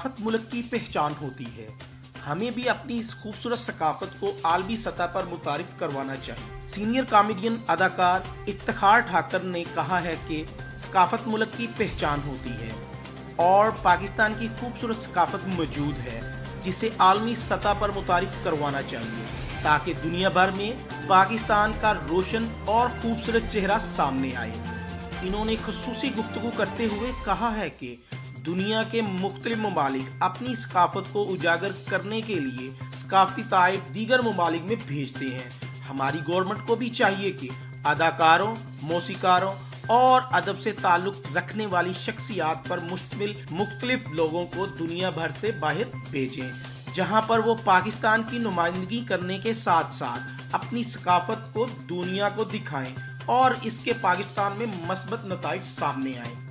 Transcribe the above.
सकाफत मुल्क की पहचान होती है। हमें भी अपनी इस खूबसूरत सकाफत को आलमी सतह पर मुतारिफ करवाना चाहिए। सीनियर कॉमेडियन अदाकार इफ्तिखार ठाकर ने कहा है कि सकाफत मुल्क की पहचान होती है और पाकिस्तान की खूबसूरत सकाफत मौजूद है जिसे आलमी सतह पर मुतारिफ करवाना चाहिए ताकि दुनिया भर में पाकिस्तान का रोशन और खूबसूरत चेहरा सामने आए। इन्होंने खुसूसी गुफ्तगू करते हुए कहा है कि दुनिया के मुख्तलिफ ममालिक अपनी सकाफत को उजागर करने के लिए सकाफती ताइफ दीगर ममालिक में भेजते हैं। हमारी गवर्नमेंट को भी चाहिए कि अदाकारों, मौसीकारों और अदब से ताल्लुक रखने वाली शख्सियात पर मुश्तमिल मुख्तलिफ लोगों को दुनिया भर से बाहर भेजें, जहां पर वो पाकिस्तान की नुमाइंदगी करने के साथ साथ अपनी सकाफत को दुनिया को दिखाएं और इसके पाकिस्तान में मस्बत नताइज सामने आए।